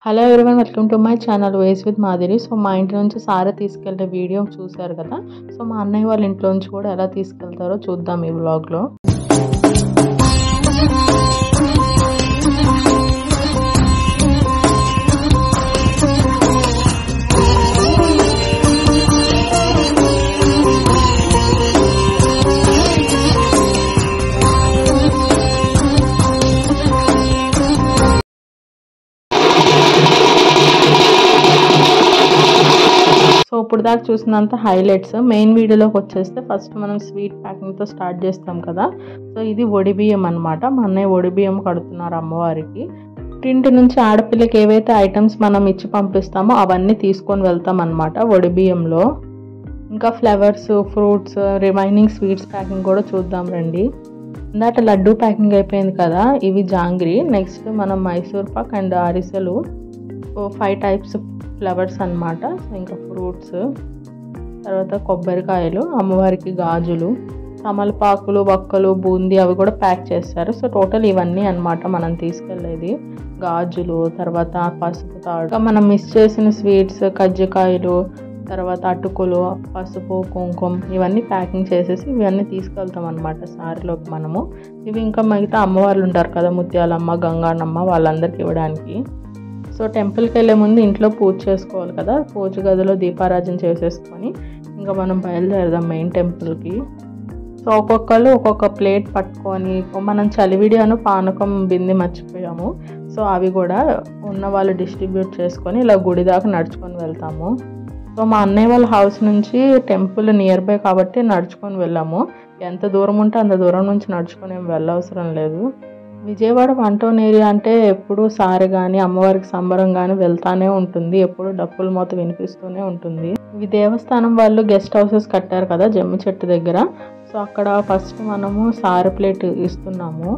Hello everyone, welcome to my channel ways with Madhuri. So మా ఇంటి నుంచి సారా తీసుకెళ్ళే వీడియో చూశారు కదా. సో మా అన్నయ్య వాళ్ళ ఇంట్లో నుంచి కూడా ఎలా తీసుకెళ్తారో చూద్దాం ఈ వ్లాగ్లో. సో ఇప్పుడు దాకా చూసినంత హైలైట్స్. మెయిన్ వీడియోలోకి వచ్చేస్తే ఫస్ట్ మనం స్వీట్ ప్యాకింగ్తో స్టార్ట్ చేస్తాం కదా. సో ఇది ఒడిబియ్యం అనమాట. మా అన్నయ్య ఒడిబియ్యం కడుతున్నారు అమ్మవారికి. ఇంటి నుంచి ఆడపిల్లకి ఏవైతే ఐటమ్స్ మనం ఇచ్చి పంపిస్తామో అవన్నీ తీసుకొని వెళ్తాం అనమాట ఒడిబియ్యంలో. ఇంకా flowers, fruits, remaining sweets packing కూడా చూద్దాం రండి. ఇందాక లడ్డూ ప్యాకింగ్ అయిపోయింది కదా, ఇవి జాంగ్రీ. నెక్స్ట్ మనం మైసూర్ పాక్ అండ్ అరిసెలు 5 టైప్స్ ఫ్లవర్స్ అనమాట. ఇంకా ఫ్రూట్స్, తర్వాత కొబ్బరికాయలు, అమ్మవారికి గాజులు, తమలపాకులు, వక్కలు, బూందీ అవి కూడా ప్యాక్ చేస్తారు. సో టోటల్ ఇవన్నీ అనమాట మనం తీసుకెళ్ళేది. గాజులు, తర్వాత పసుపు తాడు, మనం మిస్ చేసిన స్వీట్స్, కజ్జికాయలు, తర్వాత అటుకులు, పసుపు, కుంకుమ ఇవన్నీ ప్యాకింగ్ చేసేసి ఇవన్నీ తీసుకెళ్తాం అనమాట సారీలోకి మనము. ఇవి ఇంకా మిగతా అమ్మవార్లు ఉంటారు కదా, ముత్యాలమ్మ, గంగానమ్మ, వాళ్ళందరికీ ఇవ్వడానికి. సో టెంపుల్కి వెళ్ళే ముందు ఇంట్లో పూజ చేసుకోవాలి కదా, పూజ గదిలో దీపారాజన చేసేసుకొని ఇంకా మనం బయలుదేరదాం మెయిన్ టెంపుల్కి. సో ఒక్కొక్కరు ఒక్కొక్క ప్లేట్ పట్టుకొని, మనం చలివిడియాను పానకం బింది మర్చిపోయాము. సో అవి కూడా ఉన్న వాళ్ళు డిస్ట్రిబ్యూట్ చేసుకొని ఇలా గుడి దాకా నడుచుకొని వెళ్తాము. సో మా అన్నయ్య వాళ్ళ హౌస్ నుంచి టెంపుల్ నియర్ బై కాబట్టి నడుచుకొని వెళ్ళాము. ఎంత దూరం ఉంటే అంత దూరం నుంచి నడుచుకొని ఏం వెళ్ళవసరం లేదు. విజయవాడ 1 టౌన్ ఏరియా అంటే ఎప్పుడు సారి కానీ అమ్మవారికి సంబరం కానీ వెళ్తానే ఉంటుంది, ఎప్పుడు డప్పుల మోత వినిపిస్తూనే ఉంటుంది. ఇవి దేవస్థానం వాళ్ళు గెస్ట్ హౌసెస్ కట్టారు కదా జమ్మి చెట్టు దగ్గర. సో అక్కడ ఫస్ట్ మనము సారి ప్లేట్ ఇస్తున్నాము.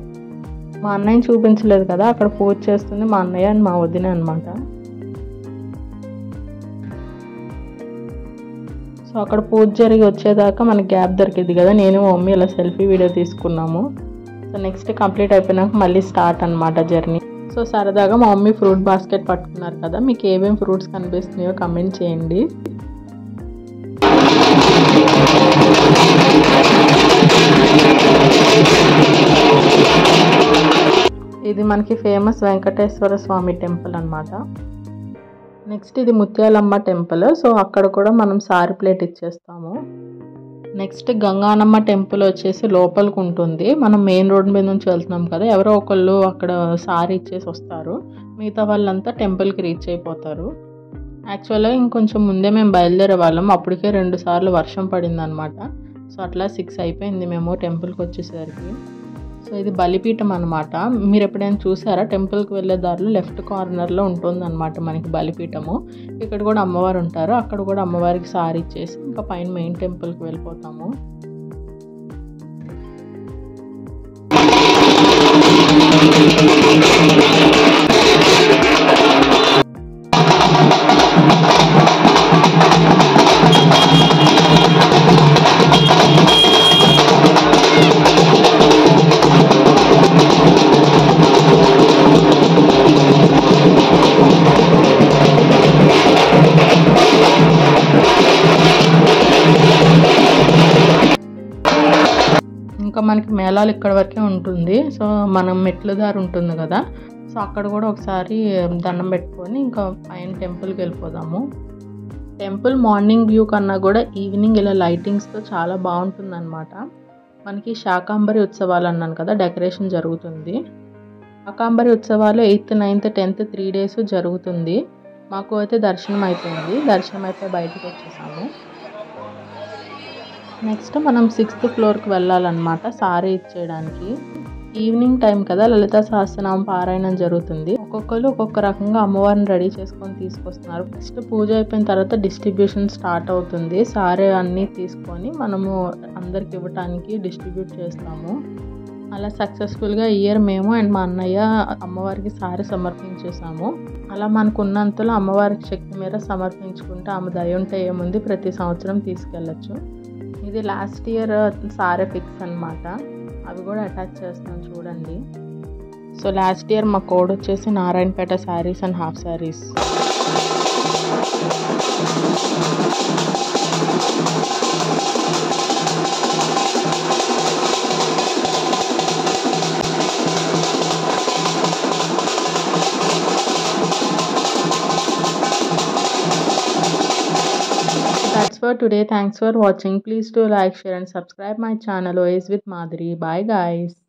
మా అన్నయ్యని చూపించలేదు కదా, అక్కడ పూజ చేస్తుంది మా అన్నయ్య అండ్ మా వదిన అనమాట. సో అక్కడ పూజ జరిగి వచ్చేదాకా మనకి గ్యాప్ దొరికింది కదా, నేను మా మమ్మీ ఇలా సెల్ఫీ వీడియో తీసుకున్నాము. సో నెక్స్ట్ కంప్లీట్ అయిపోయినాక మళ్ళీ స్టార్ట్ అనమాట జర్నీ. సో సరదాగా మా మమ్మీ ఫ్రూట్ బాస్కెట్ పట్టుకున్నారు కదా, మీకు ఏమేమి ఫ్రూట్స్ కనిపిస్తున్నాయో కమెంట్ చేయండి. ఇది మనకి ఫేమస్ వెంకటేశ్వర స్వామి టెంపుల్ అనమాట. నెక్స్ట్ ఇది ముత్యాలమ్మ టెంపుల్. సో అక్కడ కూడా మనం సారీ ప్లేట్ ఇచ్చేస్తాము. నెక్స్ట్ గంగానమ్మ టెంపుల్ వచ్చేసి లోపలికి ఉంటుంది. మనం మెయిన్ రోడ్ మీద నుంచి వెళ్తున్నాం కదా, ఎవరో ఒకళ్ళు అక్కడ సారీ ఇచ్చేసి వస్తారు, మిగతా వాళ్ళంతా టెంపుల్కి రీచ్ అయిపోతారు. యాక్చువల్గా ఇంకొంచెం ముందే మేము బయలుదేరే వాళ్ళం, అప్పటికే 2 సార్లు వర్షం పడింది అనమాట. సో అట్లా 6 అయిపోయింది మేము టెంపుల్కి వచ్చేసరికి. సో ఇది బలిపీఠం అనమాట. మీరు ఎప్పుడైనా చూసారా, టెంపుల్కి వెళ్ళే దారిలో లెఫ్ట్ కార్నర్లో ఉంటుంది అనమాట మనకి బలిపీఠము. ఇక్కడ కూడా అమ్మవారు ఉంటారు, అక్కడ కూడా అమ్మవారికి సారీ ఇచ్చేసి ఇంకా పైన మెయిన్ టెంపుల్కి వెళ్ళిపోతాము. ఇంకా మనకి మేళాలు ఇక్కడ వరకే ఉంటుంది. సో మనం మెట్ల దారి ఉంటుంది కదా, సో అక్కడ కూడా ఒకసారి దండం పెట్టుకొని ఇంకా పైన టెంపుల్కి వెళ్ళిపోదాము. టెంపుల్ మార్నింగ్ వ్యూ కన్నా కూడా ఈవినింగ్ ఇలా లైటింగ్స్తో చాలా బాగుంటుంది అనమాట. మనకి శాకాంబరి ఉత్సవాలు అన్నాను కదా, డెకరేషన్ జరుగుతుంది. శాకాంబరి ఉత్సవాలు 8th, 9th, 10th 3 days జరుగుతుంది. మాకు అయితే దర్శనం అయిపోయింది, దర్శనం అయిపోయి బయటకు వచ్చేసాము. నెక్స్ట్ మనం 6th ఫ్లోర్కి వెళ్ళాలన్నమాట సారీ ఇచ్చేయడానికి. ఈవినింగ్ టైం కదా, లలితా సహస్రనామం పారాయణం జరుగుతుంది. ఒక్కొక్కరు ఒక్కొక్క రకంగా అమ్మవారిని రెడీ చేసుకొని తీసుకొస్తున్నారు. నెక్స్ట్ పూజ అయిపోయిన తర్వాత డిస్ట్రిబ్యూషన్ స్టార్ట్ అవుతుంది. సారీ అన్నీ తీసుకొని మనము అందరికి ఇవ్వటానికి డిస్ట్రిబ్యూట్ చేస్తాము. అలా సక్సెస్ఫుల్గా ఇయర్ మేము అండ్ మా అన్నయ్య అమ్మవారికి సారీ సమర్పించేసాము. అలా మనకు ఉన్నంతలో అమ్మవారికి శక్తి మేర సమర్పించుకుంటే ఆమె దయ ఉంటే ఏముంది, ప్రతి సంవత్సరం తీసుకెళ్ళచ్చు. ఇది లాస్ట్ ఇయర్ సారీ ఫిక్స్ అనమాట, అవి కూడా అటాచ్ చేస్తాను చూడండి. సో లాస్ట్ ఇయర్ మా కోడ్ వచ్చేసి Narayanpet saris and half saris. That's for today. Thanks for watching. Please do like, share and subscribe my channel always with Madhuri. Bye guys.